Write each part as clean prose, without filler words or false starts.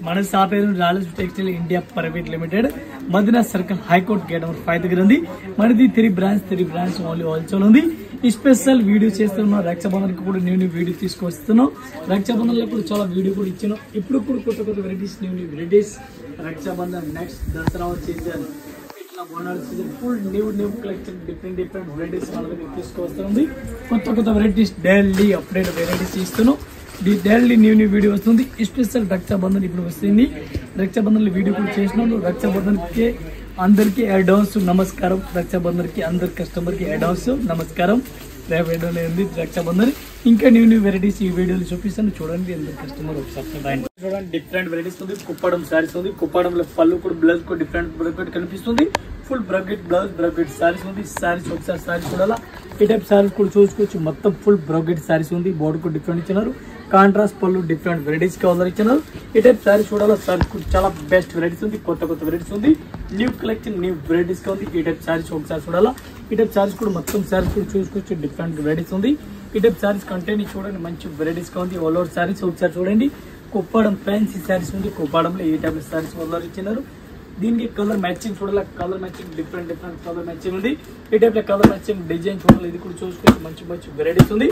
మన షాప్ పేరు Royals textile India private limited, Madina circle, high court gate number 5 దగ్గర ఉంది. మనది 3 బ్రాంచ్ ఓన్లీ హోల్సేల్ ఉంది. ఈ స్పెషల్ వీడియో చేస్తున్నాం. రక్షాబంధన్ కూడా న్యూ వీడియో తీసుకొస్తున్నాం. రక్షాబంధన్ లో కూడా చాలా వీడియో కూడా ఇచ్చినాం. ఇప్పుడు కూడా కొత్త varieties, new varieties. Raksha Bandhan next Dasara season, ఇట్లా బోనాల season, full new collection, different varieties మన దగ్గర తీసుకొస్తుంది. కొత్త వెరైటీస్ డైలీ అప్డేట్ వెరైటీస్ ఇస్తున్నాం. డైలీ న్యూ వీడియో వస్తుంది. స్పెషల్ రక్షాబంధన్ ఇప్పుడు వస్తుంది. రక్షాబంధన్ వీడియో కూడా చేసినాం. రక్షాబంధన్ కి అందరికి అడ్వాన్స్ నమస్కారం. రక్షాబంధన్ కి అందరి కస్టమర్ కి అడ్వాన్స్ నమస్కారం. రేపు రక్షాబంధన్ ఇంకా న్యూ వెరైటీస్ ఈ వీడియోలో చూపిస్తాను. చూడండి అందరు కస్టమర్ ఒకసారి చూడండి. డిఫరెంట్ వెరైటీస్ ఉంది. కుప్పడం సారీస్ ఉంది. కుప్పడంలో పళ్ళు కూడా బ్లౌజ్ కూడా డిఫరెంట్ కనిపిస్తుంది. Full bracket blouse, bracket saris ఉంది. సారీస్ ఒకసారి సారీస్ చూడాలా. ఈ టైప్ సారీస్ కూడా చూసుకోవచ్చు. మొత్తం ఫుల్ బ్రాకెట్ సారీస్ ఉంది. బోర్డు కూడా డిఫరెంట్ ఇచ్చినారు. కాంట్రాస్ట్ పళ్ళు డిఫరెంట్ వెరైటీస్ కలర్ ఇచ్చినారు. ఈ టైప్ సారీస్ చూడాలా. సారీస్ కూడా చాలా బెస్ట్ వెరైటీస్ ఉంది. కొత్త వెరైటీస్ ఉంది. న్యూ కలెక్షన్, న్యూ వెరైటీస్ గా ఉంది. ఈ టైప్ సారీస్ ఒకసారి చూడాలా. ఈ టైప్ సారీస్ కూడా మొత్తం సారీస్ కూడా చూసుకోవచ్చు. డిఫరెంట్ వెరైటీస్ ఉంది. ఈ టైప్ సారీస్ కంటెంట్ చూడండి, మంచి వెరైటీస్ గా ఉంది. ఆల్ ఓవర్ సారీస్ ఒకసారి చూడండి. కుప్పడం ఫ్యాన్సీ సారీస్ ఉంది. కుప్పడంలో ఈ టైప్ సారీస్ ఆల్ ఇచ్చినారు. దీనికి కలర్ మ్యాచింగ్ చూడాలి. Colour matching different colour matching ఉంది. ఈ టైప్ లో కలర్ మ్యాచింగ్ డిజైన్ చూడాలి. ఇది కూడా చూసుకోవచ్చు. మంచి వెరైటీస్ ఉంది.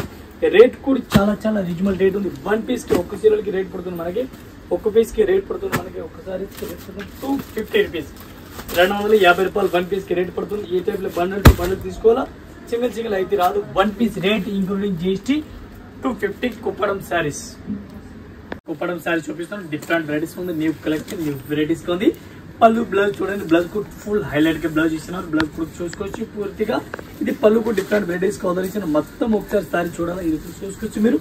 రేట్ కూడా చాలా రీజనబుల్ రేట్ ఉంది. 1 పీస్ కి ఒక్క చీరలకి రేట్ పడుతుంది మనకి. ఒక్క పీస్ కి రేట్ పడుతుంది మనకి. ఒక్కసారి 250 రూపీస్, 250 రూపాయలు 1 పీస్ కి రేట్ పడుతుంది. ఈ టైప్ లో బండల్ తీసుకోవాలా. సింగిల్ అయితే రాదు. 1 piece rate including GST 250. Kuppadam saris చూపిస్తాను. డిఫరెంట్ వెరైటీస్ ఉంది. న్యూ కలెక్షన్, న్యూ వెరైటీస్ ఉంది. పళ్ళు బ్లౌజ్ చూడండి. బ్లౌజ్ కూడా ఫుల్ హైలైట్ గా బ్లౌజ్ ఇస్తున్నారు. బ్లౌజ్ కూడా చూసుకోవచ్చు పూర్తిగా. ఇది పళ్ళు కూడా డిఫరెంట్ వెరైటీస్ కలర్ ఇచ్చిన. మొత్తం ఒకసారి సారీ చూడాలి. ఇది చూసుకోవచ్చు మీరు.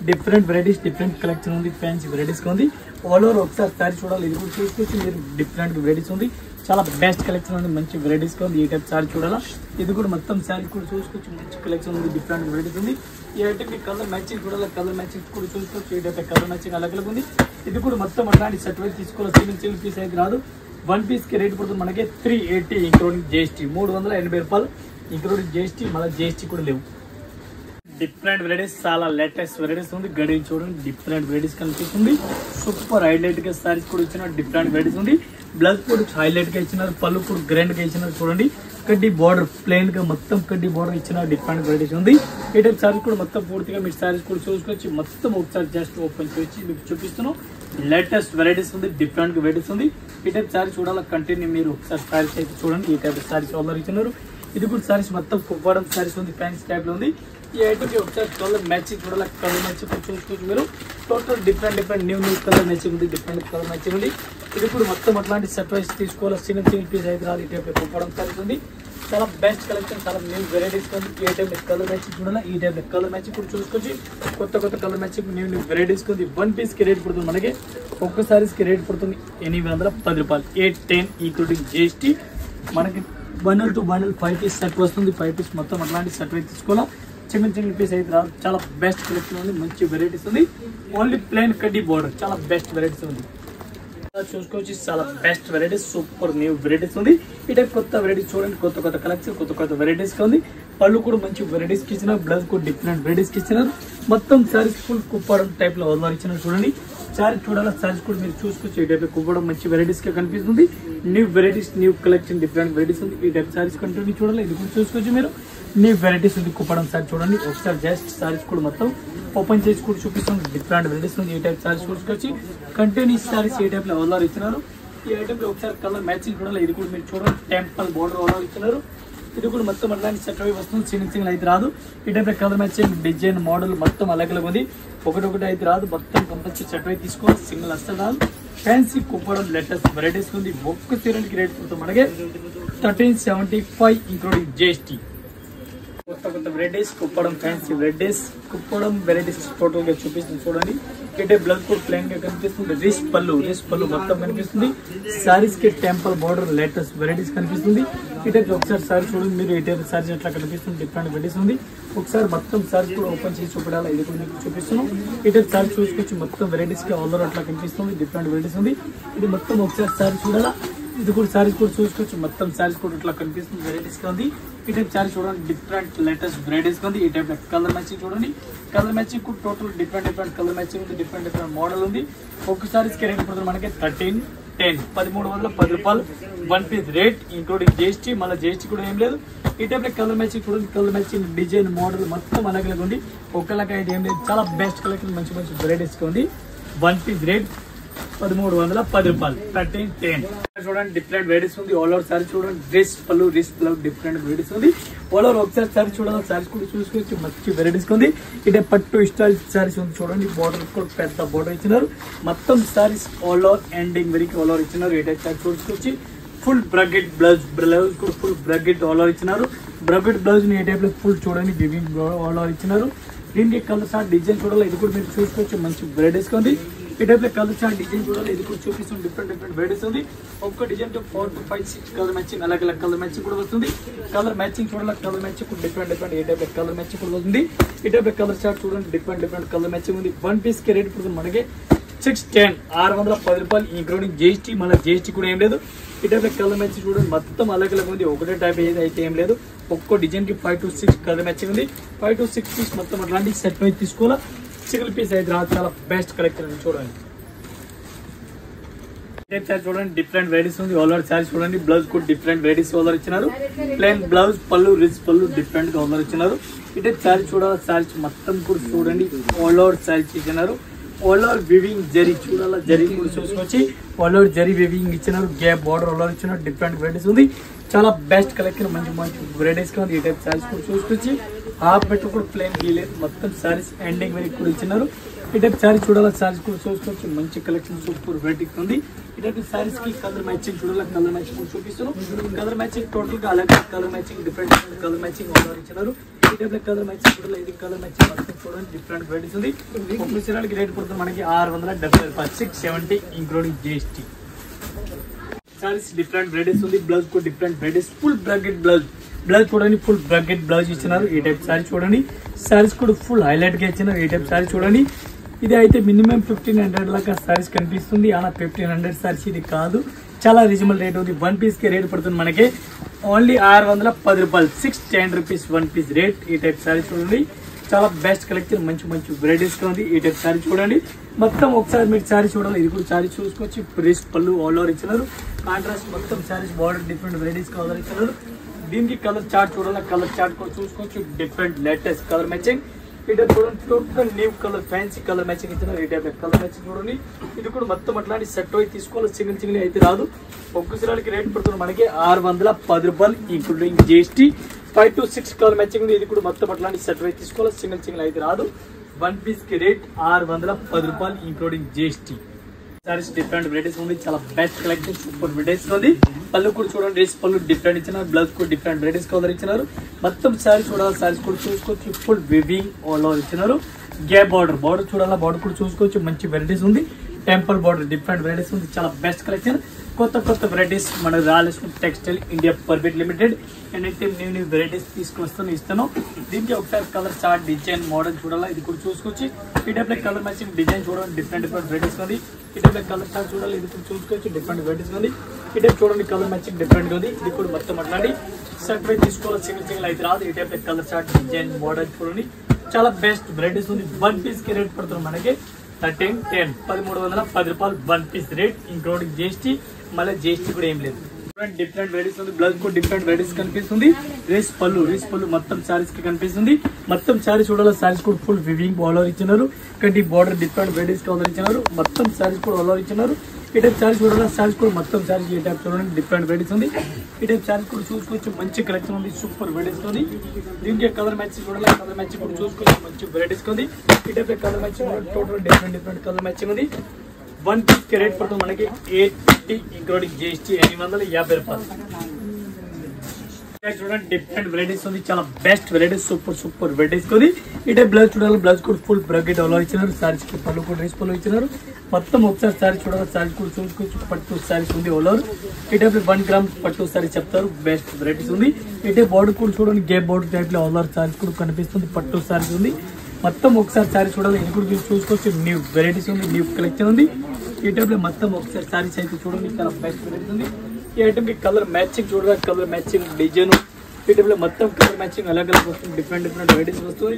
డిఫరెంట్ వెరైటీస్, డిఫరెంట్ కలెక్షన్ ఉంది. ఫ్యాన్సీ వెరైటీస్ ఉంది. ఆల్ ఓవర్ ఒకసారి సారీ చూడాలి. ఇది కూడా చూసుకోవచ్చు మీరు. డిఫరెంట్ వెరైటీస్ ఉంది. చాలా బెస్ట్ కలెక్షన్ ఉంది. మంచి వెరైటీస్ ఉంది. ఈ టైప్ సారీ చూడాలా. ఇది కూడా మొత్తం సారీ కూడా చూసుకోవచ్చు. మంచి కలెక్షన్ ఉంది. డిఫరెంట్ వెరైటీస్ ఉంది. ఈ ఐటమ్ మీ కలర్ మ్యాచింగ్ చూడాలి. కలర్ మ్యాచింగ్ కూడా చూసుకోవచ్చు. ఈ టైప్ కలర్ మ్యాచింగ్ అలాగే ఉంది. ఇది కూడా మొత్తం అట్లాంటి సర్టిఫికేట్ తీసుకోవాలి. సింగిల్ పీస్ అయితే రాదు. 1 పీస్ కి రేట్ పడుతుంది మనకి 380 ఇంక్లూడింగ్ GST. 380 రూపాయలు ఇంక్లూడింగ్ GST. మళ్ళీ GST కూడా లేవు. డిఫరెంట్ వెరైటీస్, చాలా లేటెస్ట్ వెరైటీస్ ఉంది. గడి చూడండి. డిఫరెంట్ వెరైటీస్ కనిపిస్తుంది. సూపర్ హైలైట్ గా సారీస్ కూడా ఇచ్చిన. డిఫరెంట్ వెరైటీస్ ఉంది. బ్లౌజ్ కూడా హైలైట్ గా ఇచ్చినారు. పళ్ళు కూడా గ్రాండ్ గా ఇచ్చినారు. చూడండి. కడ్డీ బార్డర్ ప్లెయిన్ గా మొత్తం కడ్డీ బార్డర్ ఇచ్చిన. డిఫరెంట్ వెరైటీస్ ఉంది. ఈ టైప్ సారీస్ కూడా మొత్తం పూర్తిగా మీరు సారీస్ కూడా చూసుకోవచ్చు. మొత్తం ఒకసారి జస్ట్ ఓపెన్ చేసి మీకు చూపిస్తున్నాం. లేటెస్ట్ వెరైటీస్ ఉంది. డిఫరెంట్ వెరైటీస్ ఉంది. ఈ టైప్ సారీ చూడాలా. కంటిన్యూ మీరు ఒకసారి సారీస్ అయితే చూడండి. ఈ టైప్ సారీస్ ఆర్డర్ ఇచ్చినారు. ఇది కూడా సారీస్ మొత్తం కుప్పడం సారీస్ ఉంది. ఫ్యాన్సీ టైప్ లో ఉంది. ఈ ఐటమ్ కి ఒకసారి కలర్ మ్యాచింగ్ చూడాలి. కలర్ మ్యాచింగ్ చూసుకోవచ్చు మీరు. Total different new colour matching ఉంది. డిఫరెంట్ కలర్ మ్యాచింగ్ ఉంది. ఇది కూడా మొత్తం అట్లాంటి సెట్ వైస్ తీసుకోవాలి. సింగిల్ పీస్ అయితే రాదు. ఈ టైప్ కుప్పడం సారీస్ ఉంది. చాలా బెస్ట్ కలెక్షన్, చాలా న్యూ వెరైటీస్ ఉంది. ఈ టైప్ కలర్ మ్యాచింగ్ చూడాలి. ఈ టైప్ కలర్ మ్యాచింగ్ కూడా చూసుకోవచ్చు. కొత్త కలర్ మ్యాచింగ్, న్యూ వెరైటీస్ ఉంది. 1 పీస్ కి రేట్ పడుతుంది మనకి. ఒక్క సారీస్ కి రేట్ పడుతుంది 810 రూపాయలు. 810 ఇంక్లూడింగ్ GST. మనకి bundle to bundle 5 piece set వస్తుంది. 5 పీస్ మొత్తం అట్లాంటి సెట్ అయితే తీసుకోవాలా. సింగిల్ పీస్ అయితే రాదు. చాలా బెస్ట్ కలెక్షన్ ఉంది. మంచి వెరైటీస్ ఉంది. ఓన్లీ ప్లెయిన్ కడ్డీ బోర్డర్. చాలా బెస్ట్ వెరైటీస్ ఉంది. చూసుకోవచ్చు. చాలా best varieties, super new varieties ఉంది. ఈ టైప్ కొత్త వెరైటీస్ చూడండి. కొత్త కలెక్షన్, కొత్త వెరైటీస్ ఉంది. పళ్ళు కూడా మంచి వెరైటీస్ కి ఇచ్చినారు. బ్లౌజ్ కూడా డిఫరెంట్ వెరైటీస్ కి ఇచ్చినారు. మొత్తం సారీస్ ఫుల్ కుప్పడం టైప్ లో ఆర్డర్ ఇచ్చినారు. చూడండి. సారీ చూడాలా. సారీస్ కూడా మీరు చూసుకోవచ్చు. ఈ టైప్ కుప్పడం మంచి వెరైటీస్ గా కనిపిస్తుంది. New varieties, new collection, different varieties ఉంది. ఈ టైప్ సారీస్ కంటిన్యూ చూడాలి. ఇది కూడా చూసుకోవచ్చు మీరు. న్యూ వెరైటీస్ ఉంది. కుప్పడం సారీ చూడండి. ఒకసారి జస్ట్ సారీస్ కూడా మొత్తం ఓపెన్ చేసి కూడా చూపిస్తాం. డిఫరెంట్ వెరైటీస్ ఉంది. ఈ టైప్ సారీస్ చూసుకోవచ్చు. కంటిన్యూస్ సారీస్ ఈ టైప్ లో ఆర్డర్ ఇచ్చినారు. ఈ ఐటమ్ లో ఒకసారి కలర్ మ్యాచింగ్ చూడాలి. ఇది కూడా మీరు చూడండి. టెంపుల్ బోర్డర్ ఆర్డర్ ఇచ్చినారు. ఇది కూడా మొత్తం అట్లాంటి సెట్ అవి వస్తుంది. సింగిల్ అయితే రాదు. ఈ type colour matching, design, model మొత్తం అలాగే ఉంది. ఒకటి అయితే రాదు. మొత్తం కంపల్సరీ సెట్ అవి తీసుకోవాలి. సింగిల్ అస్సలు రాదు. ఫ్యాన్సీ కుప్పడం లేటెస్ట్ వెరైటీస్ ఉంది. ఒక్క చీరకి రేట్ పడుతుంది మనకి 1375 ఇంక్లూడింగ్ GST. కొత్త varieties, Kuppadam fancy varieties, Kuppadam varieties total గా చూపిస్తుంది. చూడండి. ఇటే బ్లౌజ్ కూడా ప్లెయిన్ గా కనిపిస్తుంది. రిస్ పళ్ళు మొత్తం కనిపిస్తుంది. సారీస్ కి టెంపుల్ బార్డర్ లేటెస్ట్ వెరైటీస్ కనిపిస్తుంది. ఇటే ఒకసారి సారీ చూడండి మీరు. ఇటే సారీస్ ఎట్లా కనిపిస్తుంది. డిఫరెంట్ వెరైటీస్ ఉంది. ఒకసారి మొత్తం సారీస్ కూడా ఓపెన్ చేసి చూడాలి. ఇది కూడా మీకు చూపిస్తున్నాం. ఇటే సారీ చూసుకోవచ్చు. మొత్తం వెరైటీస్ కి ఆర్డర్ అట్లా కనిపిస్తుంది. డిఫరెంట్ వెరైటీస్ ఉంది. ఇది మొత్తం ఒకసారి సారీ చూడాలా. ఇది కూడా సారీస్ కూడా చూసుకోవచ్చు. మొత్తం సారీస్ కూడా ఇట్లా కనిపిస్తుంది, వెరైటీస్ గా ఉంది. ఈ టైప్ సారీ చూడండి, డిఫరెంట్ లేటెస్ట్ వెరైటీస్ గా ఉంది. ఈ టైప్ కలర్ మ్యాచింగ్ చూడండి, కలర్ మ్యాచింగ్ కూడా టోటల్ డిఫరెంట్ కలర్ మ్యాచింగ్ ఉంది, డిఫరెంట్ మోడల్ ఉంది. ఒక సారీస్ కి రేట్ పడుతుంది మనకి 1310 1310 రూపాయలు 1 పీస్ రేట్ ఇంక్లూడింగ్ జిఎస్టీ. మళ్ళీ జిఎస్టీ కూడా ఏం లేదు. ఈ టైప్ కలర్ మ్యాచింగ్ చూడండి, కలర్ మ్యాచింగ్ డిజైన్ మోడల్ మొత్తం అలాగే ఉంది. ఒకలాగా ఇది ఏం లేదు, చాలా బెస్ట్ కలెక్షన్, మంచి వెరైటీస్ గా ఉంది. 1 పీస్ రేట్ 1310 రూపాయలు 1310. చూడండి డిఫరెంట్ వెరైటీస్ ఉంది. ఆల్ ఓవర్ సారీ చూడండి, డ్రెస్ పళ్ళు రిస్ బ్లౌజ్ డిఫరెంట్ వెరైటీస్ ఉంది. ఆల్ ఓవర్ ఒకసారి సారీ చూడాలి, సారీస్ కూడా చూసుకోవచ్చు, మంచి వెరైటీస్ ఉంది. ఇదే పట్టు స్టైల్ సారీస్ ఉంది చూడండి, బోర్డర్ కూడా పెద్ద బోర్డర్ ఇచ్చినారు. మొత్తం సారీస్ ఆల్ ఓవర్ ఎండింగ్ వరకు ఆల్ ఓవర్ ఇచ్చినారు. ఈ టైప్ సారీ చూసుకోవచ్చు. ఫుల్ బ్రకెట్ బ్లౌజ్ కూడా ఫుల్ బ్రకెట్ ఆల్ ఓవర్ ఇచ్చినారు. బ్రకెట్ బ్లౌజ్ ని ఏ టైప్ లో ఫుల్ చూడండి, వివింగ్ ఆల్ ఓవర్ ఇచ్చినారు. దీనికి కలర్ షార్ట్ డిజైన్ చూడాలి, ఇది కూడా మీరు చూసుకోవచ్చు, మంచి వెరైటీస్ ఉంది. ఈ టైప్ లో కలర్ చార్ట్ డిజైన్ చూడాలి, ఇది కూడా చూపిస్తుంది, డిఫరెంట్ వెరైటీస్ ఉంది. ఒక్క డిజైన్ తో 4 to 5 6 కలర్ మ్యాచింగ్ అలాగే కలర్ మ్యాచింగ్ కూడా వస్తుంది. కలర్ మ్యాచింగ్ చూడాలి, కలర్ మ్యాచింగ్ కూడా డిఫరెంట్ ఏ టైప్ కలర్ మ్యాచింగ్ కూడా వస్తుంది. ఈ టైప్ కలర్ చార్ట్ చూడండి, డిఫరెంట్ కలర్ మ్యాచింగ్ ఉంది. 1 పీస్ కి రేట్ పడుతుంది మనకి 610 610 రూపాయలు ఇంక్లూడింగ్ జిఎస్టీ. మళ్ళీ జిఎస్టీ కూడా ఏం లేదు. ఈ టైప్ కలర్ మ్యాచింగ్ చూడండి, మొత్తం అలాగే ఉంది, ఒకటే టైప్ ఏదైతే ఏం లేదు. ఒక్కో డిజైన్ కి 5 to 6 కలర్ మ్యాచింగ్ ఉంది. 5 to 6 పీస్ మొత్తం అట్లాంటి సెట్ వైజ్ తీసుకోవాలా. సింగిల్ పీస్ అయితే రాదు, చాలా బెస్ట్ కలెక్షన్ చూడండి. చూడండి డిఫరెంట్ వెరైటీస్ ఉంది. ఆల్ ఓవర్ సారీ చూడండి, బ్లౌజ్ కూడా డిఫరెంట్ వెరైటీస్ ఆర్డర్ ఇచ్చినారు. ప్లెయిన్ బ్లౌజ్ పళ్ళు రిచ్ పళ్ళు డిఫరెంట్ గా ఆర్డర్ ఇచ్చినారు. ఇటే సారీ చూడాలి, సారీ మొత్తం కూడా చూడండి, ఆల్ ఓవర్ సారీ ఇచ్చినారు. ఆల్ ఓవర్ వివింగ్ జరీ చూడాలి, జరీ కూడా చూసుకొచ్చి ఆల్ ఓవర్ జరీ వివింగ్ ఇచ్చినారు. గ్యాప్ బార్డర్ ఆల్ ఓవర్ ఇచ్చినారు. డిఫరెంట్ వెరైటీస్ ఉంది, చాలా బెస్ట్ కలెక్షన్, మంచి వెరైటీస్ గా ఉంది. ఈ టైప్ సారీస్ కూడా చూసుకొచ్చి హాఫ్ మెట్రో కూడా ప్లెయిన్ గీలేదు, మొత్తం సారీస్ ఎండింగ్ వరకు కూడా ఇచ్చినారు. ఈ టైప్ సారీ చూడాలి, సారీస్ కూడా చూసుకోవచ్చు, మంచి కలెక్షన్ సూపర్ వెరైటీస్ ఉంది. ఈ టైప్ సారీస్ కి కలర్ మ్యాచింగ్ చూడాలి, కలర్ మ్యాచింగ్ కూడా చూపిస్తున్నాం. కలర్ మ్యాచింగ్ టోటల్ గా అలాగే colour matching different colour matching order ఇచ్చినారు. ఈ టైప్ కలర్ మ్యాచింగ్ చూడాలి, ఇది కలర్ మ్యాచింగ్ మొత్తం చూడండి, డిఫరెంట్ వెరైటీస్ ఉంది. ఒక్క చీరలకి రేట్ పడుతుంది మనకి 670 రూపాయలు 670 including GST. Saris different varieties ఉంది. బ్లౌజ్ కూడా different varieties, full bracket blouse చూడండి, ఫుల్ బ్రాకెట్ బ్లౌజ్ ఇచ్చినారు. ఈ టైప్ సారీ చూడండి, సారీస్ కూడా ఫుల్ హైలైట్ గా ఇచ్చినారు. ఈ టైప్ సారీ చూడండి, ఇది అయితే మినిమం 1500 లాగా సారీస్ కనిపిస్తుంది. అలా 1500 సారీస్ ఇది కాదు, చాలా రీజనబుల్ రేట్ ఉంది. 1 పీస్ కి రేట్ పడుతుంది మనకి ఓన్లీ 610 రూపాయలు 610 రూపీస్ 1 పీస్ రేట్. ఈ టైప్ సారీ చూడండి, చాలా బెస్ట్ కలెక్షన్, మంచి వెరైటీస్ గా ఉంది. ఈ టైప్ సారీ చూడండి, మొత్తం ఒకసారి మీరు సారీ చూడాలి, ఇది కూడా సారీ చూసుకోవచ్చు. రిస్ పళ్ళు ఆల్ ఓవర్ ఇచ్చినారు. కాంట్రాస్ట్ మొత్తం సారీస్ బార్డర్ డిఫరెంట్ వెరైటీస్ గా ఆర్డర్ ఇచ్చినారు. దీనికి కలర్ చార్ట్ చూడాలి, కలర్ చార్ట్ కూడా చూసుకోవచ్చు, డిఫరెంట్ లేటెస్ట్ కలర్ మ్యాచింగ్. ఈ టైప్ చూడండి, total new colour fancy colour matching ఇచ్చినారు. ఈ టైప్ కలర్ మ్యాచింగ్ చూడండి, ఇది కూడా మొత్తం అట్లాంటి సెట్ అయి తీసుకోవాలి, సింగిల్ అయితే రాదు. ఒక్క చీరలకి రేట్ పడుతుంది మనకి 610 రూపాయలు including GST. 5 to 6 colour matching ఉంది. ఇది కూడా మొత్తం అట్లాంటి సెట్ అయి తీసుకోవాలి, సింగిల్ అయితే రాదు. 1 పీస్ కి రేట్ 610 రూపాయలు including GST. Saris different varieties ఉంది, చాలా బెస్ట్ కలెక్షన్ సూపర్ వెరైటీస్ ఉంది. పళ్ళు కూడా చూడండి, డ్రెస్ పళ్ళు డిఫరెంట్ ఇచ్చినారు. బ్లౌజ్ కూడా డిఫరెంట్ వెరైటీస్ కలర్ ఇచ్చినారు. మొత్తం సారీ చూడాలి, సారీస్ కూడా చూసుకోవచ్చు, ఫుల్ వివింగ్ ఆల్ ఓవర్ ఇచ్చినారు. గ్యాప్ బార్డర్ చూడాలి, బార్డర్ కూడా చూసుకోవచ్చు, మంచి వెరైటీస్ ఉంది. టెంపుల్ బార్డర్ డిఫరెంట్ వెరైటీస్ ఉంది, చాలా బెస్ట్ కలెక్షన్. కొత్త వెరైటీస్ మన Rayalaseema textile India private limited anytime new varieties తీసుకొస్తాను ఇస్తాను. దీనికి ఒకసారి కలర్ చార్ట్ డిజైన్ మోడల్ చూడాలి, ఇది కూడా చూసుకోవచ్చు. ఈ టైప్ కలర్ మ్యాచింగ్ డిజైన్ చూడండి, డిఫరెంట్ వెరైటీస్ ఉంది. ఈ టైప్ కలర్ చార్ట్ చూడాలి, ఇది కూడా చూసుకోవచ్చు, డిఫరెంట్ వెరైటీస్ ఉంది. ఈ టైప్ చూడండి, కలర్ మ్యాచింగ్ డిఫరెంట్ ఉంది. ఇది కూడా మొత్తం అట్లాంటి సెట్ వైజ్ తీసుకోవాలి, సింగిల్ అయితే రాదు. ఈ type colour chart design model చూడండి, చాలా బెస్ట్ వెరైటీస్ ఉంది. 1 పీస్ కి రేట్ పడుతుంది మనకి 1310 1310 రూపాయలు 1 పీస్ రేట్ ఇంక్లూడింగ్ జిఎస్టీ. మళ్ళీ జిఎస్టీ కూడా ఏం లేదు. డిఫరెంట్ వెరైటీస్ ఉంది. బ్లౌజ్ కూడా డిఫరెంట్ వెరైటీస్ కనిపిస్తుంది. రేస్ పళ్ళు మొత్తం సారీస్ కి కనిపిస్తుంది. మొత్తం సారీ చూడాలి, సారీస్ కూడా ఫుల్ వివింగ్ ఆల్ ఓవర్ ఇచ్చినారు. కంటి బార్డర్ డిఫరెంట్ వెరైటీస్ ఆర్డర్ ఇచ్చినారు. మొత్తం సారీస్ కూడా ఆల్ ఓవర్ ఇచ్చినారు. ఈ టైప్ సారీస్ చూడాలి, సారీస్ కూడా మొత్తం సారీస్ ఈ టైప్ చూడండి, డిఫరెంట్ వెరైటీస్ ఉంది. ఈ టైప్ సారీస్ కూడా చూసుకోవచ్చు, మంచి కలెక్షన్ ఉంది, సూపర్ వెరైటీస్ ఉంది. దీనికి కలర్ మ్యాచింగ్ చూడాలి, కలర్ మ్యాచింగ్ కూడా చూసుకోవచ్చు, మంచి వెరైటీస్ ఉంది. ఈ type colour matching total different colour matching ఉంది. 1 పీస్ కి రేట్ పడుతుంది మనకి 850 ఇంక్లూడింగ్ జిఎస్టీ 850 రూపాయలు. చూడండి, డిఫరెంట్ వెరైటీస్ ఉంది, చాలా బెస్ట్ వెరైటీస్, సూపర్ వెరైటీస్ ఉంది. ఈ టైప్ బ్లౌజ్ చూడాలి, బ్లౌజ్ కూడా ఫుల్ బ్రాకెట్ ఆల్ ఇచ్చినారు. సారీస్ కి పళ్ళు కూడా రేస్ పళ్ళు ఇచ్చినారు. మొత్తం ఒకసారి సారీ చూడాలి, సారీస్ కూడా చూసుకోవచ్చు, పట్టు సారీస్ ఉంది ఆల్ ఓవర్. ఈ టైప్ 1 గ్రామ్ పట్టు సారీ చెప్తారు, బెస్ట్ వెరైటీస్ ఉంది. ఈ టైప్ బార్డర్ కూడా చూడండి, గేప్ బార్డర్ టైప్ లో ఆల్ ఓవర్ సారీస్ కూడా కనిపిస్తుంది, పట్టు సారీస్ ఉంది. మొత్తం ఒకసారి సారీ చూడాలి, ఇది కూడా చూసుకోవచ్చు, న్యూ వెరైటీస్ ఉంది, న్యూ కలెక్షన్ ఉంది. ఈ టైప్ లో మొత్తం ఒకసారి సారీస్ అయితే చూడండి, చాలా బెస్ట్ వెరైటీస్ ఉంది. ఈ ఐటమ్ కి కలర్ మ్యాచింగ్ చూడరా, కలర్ మ్యాచింగ్ డిజైన్ ఈ టైప్ లో మొత్తం కలర్ మ్యాచింగ్ अलग अलग వస్తుంది, డిఫరెంట్ వెరైటీస్ వస్తుంది,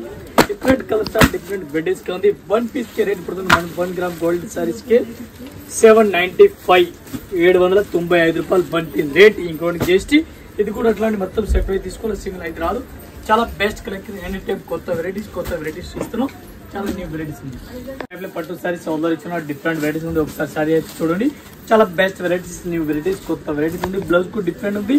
different colours or different varieties గా ఉంది. 1 పీస్ కి రేట్ పడుతుంది 1 గ్రామ్ గోల్డ్ సారీస్ కి 795 795 రూపాయలు 1 పీస్ రేట్ ఇంకోటి GST. ఇది కూడా అట్లాంటి మొత్తం సెట్ అయి తీసుకోవాలి, సింగిల్ అయితే రాదు. చాలా బెస్ట్ కలెక్షన్, ఎనీ టైప్ కొత్త వెరైటీస్ ఇస్తున్నాం, చాలా న్యూ వెరైటీస్ ఉంది. పట్టు సారీస్ ఆల్ ఇచ్చిన డిఫరెంట్ వెరైటీస్ ఉంది. ఒకసారి సారీ అయితే చూడండి, చాలా బెస్ట్ వెరైటీస్, న్యూ వెరైటీస్, కొత్త వెరైటీస్ ఉంది. బ్లౌజ్ కూడా డిఫరెంట్ ఉంది,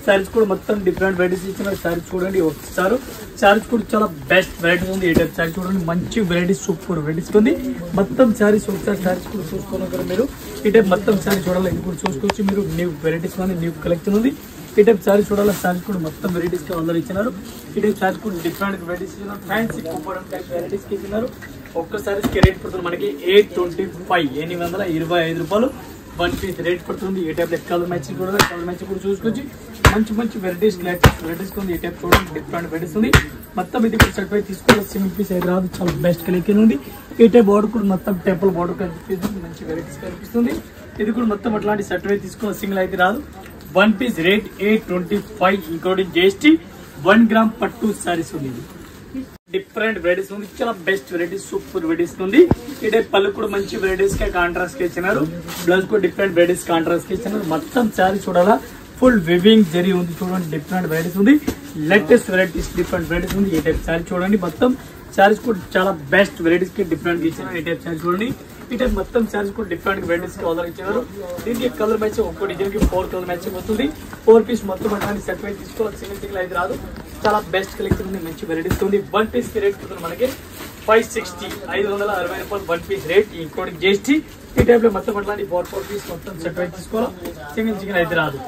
సారీస్ కూడా మొత్తం డిఫరెంట్ వెరైటీస్ ఇచ్చిన సారీస్ చూడండి. ఒకసారి సారీస్ కూడా చాలా బెస్ట్ వెరైటీస్ ఉంది. ఈ టైప్ సారీ చూడండి, మంచి వెరైటీస్, సూపర్ వెరైటీస్ ఉంది. మొత్తం సారీస్ ఒకసారి సారీస్ కూడా చూసుకోవాలి కదా మీరు. ఈ టైప్ మొత్తం సారీ చూడాలి, ఇది కూడా చూసుకోవచ్చు మీరు. న్యూ వెరైటీస్ ఉంది, న్యూ కలెక్షన్ ఉంది. ఈ టైప్ సారీ చూడాలి, సారీస్ కూడా మొత్తం వెరైటీస్ కి ఆర్డర్ ఇచ్చినారు. ఈ టైప్ సారీస్ కూడా డిఫరెంట్ వెరైటీస్ ఇచ్చినారు, ఫ్యాన్సీ కుప్పడం టైప్ వెరైటీస్ కి ఇచ్చినారు. ఒక్క సారీస్ కి రేట్ పడుతుంది మనకి 825 రూపాయలు 1 పీస్ రేట్ పడుతుంది. ఈ టైప్ కలర్ మ్యాచింగ్ కూడా, కలర్ మ్యాచింగ్ కూడా చూసుకోవచ్చు. మంచి వెరైటీస్ వెరైటీస్ ఉంది. ఈ టైప్ చూడండి, డిఫరెంట్ వెరైటీస్ ఉంది. మొత్తం ఇది కూడా సర్టిఫై తీసుకోవాలి, సింగిల్ పీస్ అయితే రాదు, చాలా బెస్ట్ కలెక్షన్ ఉంది. ఈ టైప్ బార్డర్ కూడా మొత్తం టెంపుల్ బార్డర్ కనిపిస్తుంది, మంచి వెరైటీస్ కనిపిస్తుంది. ఇది కూడా మొత్తం అట్లాంటి సర్టిఫై తీసుకోవాలి, సింగిల్ అయితే రాదు. 1 piece rate 825 including GST. 1 gram పట్టు సారీస్ ఉంది. డిఫరెంట్ వెరైటీస్ ఉంది, చాలా బెస్ట్ వెరైటీస్, సూపర్ వెరైటీస్ ఉంది. ఈ టైప్ పళ్ళు కూడా మంచి వెరైటీస్ కి కాంట్రాస్ట్ కి ఇచ్చినారు. బ్లౌజ్ కూడా డిఫరెంట్ వెరైటీస్ కాంట్రాస్ట్ కి ఇచ్చినారు. మొత్తం సారీ చూడాలా, ఫుల్ వివింగ్ జరీ ఉంది చూడండి, డిఫరెంట్ వెరైటీస్ ఉంది. లేటెస్ట్ వెరైటీస్, డిఫరెంట్ వెరైటీస్ ఉంది. ఈ టైప్ సారీ చూడండి, మొత్తం సారీస్ కూడా చాలా బెస్ట్ వెరైటీస్ కి డిఫరెంట్ గా ఇచ్చినారు. ఈ టైప్ సారీ చూడండి, ఈ టైప్ మొత్తం సారీస్ కూడా డిఫరెంట్ వెరైటీస్ కి ఆర్డర్ ఇచ్చినారు. దీనికి కలర్ మ్యాచింగ్, ఒక్కో డిజైన్ కి 4 కలర్ మ్యాచింగ్ వస్తుంది. 4 పీస్ మొత్తం అట్లాంటి సెట్ వైజ్ తీసుకోవాలి, సింగిల్ అయితే రాదు. చాలా బెస్ట్ కలెక్షన్ ఉంది, మంచి వెరైటీస్ ఉంది. 1 పీస్ కి రేట్ పడుతుంది మనకి 560 రూపాయలు 1 పీస్ రేట్ ఇంక్లూడింగ్ GST. ఈ టైప్ లో మొత్తం అట్లాంటి 4 పీస్ మొత్తం సెట్ వైజ్ తీసుకోవాలి, సింగిల్ అయితే రాదు.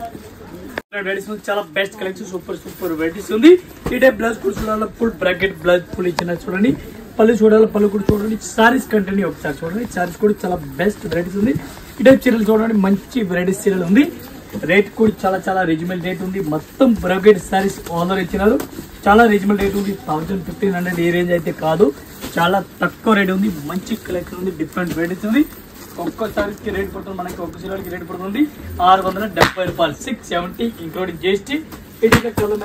వెరైటీస్ ఉంది, చాలా బెస్ట్ కలెక్షన్, సూపర్ వెరైటీస్ ఉంది. ఈ టైప్ బ్లౌజ్ కూడా చూడాలి, ఫుల్ బ్రాకెట్ బ్లౌజ్ ఫుల్ ఇచ్చిన చూడండి. పళ్ళు చూడాలి, పళ్ళు కూడా చూడండి. సారీస్ కంటెంట్ ఒకసారి చూడండి, సారీస్ కూడా చాలా బెస్ట్ వెరైటీస్ ఉంది. ఈ టైప్ చీరలు చూడండి, మంచి వెరైటీస్ చీరలు ఉంది. రేట్ కూడా చాలా రీజనబుల్ రేట్ ఉంది. మొత్తం బ్రాకెట్ సారీస్ ఆర్డర్ ఇచ్చినారు, చాలా రీజనబుల్ రేట్ ఉంది. 1500 ఈ రేంజ్ అయితే కాదు, చాలా తక్కువ రేట్ ఉంది. మంచి కలెక్షన్ ఉంది, డిఫరెంట్ వెరైటీస్ ఉంది. ఒక్క సారీస్ కి రేట్ పడుతుంది మనకి, ఒక్క చీరకి రేట్ పడుతుంది 670 రూపాయలు 670 ఇంక్లూడింగ్ GST. ఇది కలర్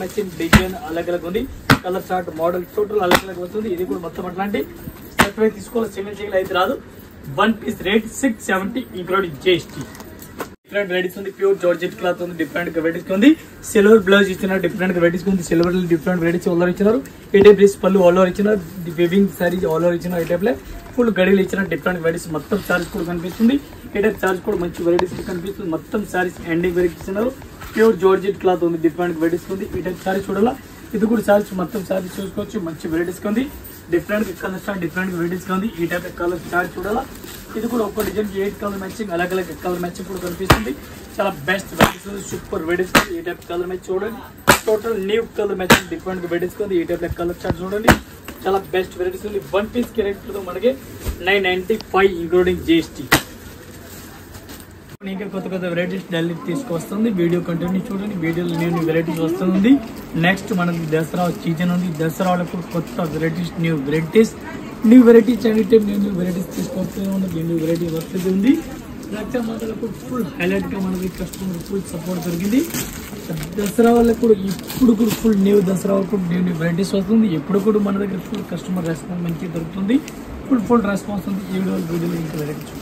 మ్యాచింగ్ డిజైన్ अलग अलग ఉంది, కలర్ చార్ట్ మోడల్ టోటల్ अलग अलग వస్తుంది. ఇది కూడా మొత్తం అట్లాంటి సెట్ వై తీసుకోవాలి, సింగిల్ అయితే రాదు. 1 piece rate 670 including GST. Different varieties ఉంది, ప్యూర్ జార్జెట్ క్లాత్ ఉంది, డిఫరెంట్ వెరైటీస్ ఉంది. సిల్వర్ బ్లౌజ్ ఇచ్చినారు, డిఫరెంట్ వెరైటీస్ ఉంది. Silver different varieties all over ఇచ్చినారు. ఈ టైప్ డ్రెస్ పళ్ళు ఆల్ ఓవర్ ఇచ్చినారు, వివింగ్ సారీస్ ఆల్ ఓవర్ ఇచ్చినారు. ఈ టైప్ లో ఫుల్ గడిలు ఇచ్చిన డిఫరెంట్ వెరైటీస్, మొత్తం సారీస్ కూడా కనిపిస్తుంది. ఈ టైప్ సారీస్ కూడా మంచి వెరైటీస్ కనిపిస్తుంది. మొత్తం సారీస్ ఎండింగ్ వెరైటీస్ ఇచ్చినారు. ప్యూర్ జార్జెట్ క్లాత్ ఉంది, డిఫరెంట్ వెరైటీస్ ఉంది. ఈ టైప్ సారీ చూడాలా, ఇది కూడా సారీస్ మొత్తం సారీస్ చూసుకోవచ్చు, మంచి వెరైటీస్ ఉంది. డిఫరెంట్ కలర్స్ డిఫరెంట్ వెరైటీస్ ఉంది. ఈ టైప్ కలర్ సారీ చూడాలా, ఇది కూడా ఒక్క డిజైన్ 8 కలర్ మ్యాచింగ్ अलग अलग కలర్ మ్యాచింగ్ కూడా కనిపిస్తుంది. చాలా బెస్ట్ వెరైటీస్ ఉంది, సూపర్ వెరైటీస్. ఈ టైప్ కలర్ మ్యాచ్ చూడండి, total new colour matching different varieties ఉంది. ఈ టైప్ కలర్ చార్ట్ చూడండి, చాలా బెస్ట్ వెరైటీస్ ఉంది. 1 పీస్ కి రేట్ మనకి 995 ఇంక్లూడింగ్ GST. ఇంకా కొత్త వెరైటీస్ డైలీ తీసుకొస్తుంది. వీడియో కంటిన్యూ చూడండి, వీడియోలో న్యూ వెరైటీస్ వస్తుంది. నెక్స్ట్ మనకి దసరా సీజన్ ఉంది, దసరా వాళ్ళకు కొత్త varieties new varieties any time new varieties తీసుకొస్తూ ఉన్నది. న్యూ వెరైటీ వస్తుంది ఉంది. రక్షా మాటలకు ఫుల్ హైలైట్ గా మనకి కస్టమర్ ఫుల్ సపోర్ట్ దొరికింది. దసరా వాళ్ళకు కూడా ఇప్పుడు కూడా ఫుల్ న్యూ దసరా కూడా న్యూ వెరైటీస్ వస్తుంది. ఎప్పుడు కూడా మన దగ్గర ఫుల్ కస్టమర్ రెస్పాన్స్ మంచిగా దొరుకుతుంది, ఫుల్ రెస్పాన్స్ ఉంది. ఈ వీడియోలో ఇంకా వెరైటీస్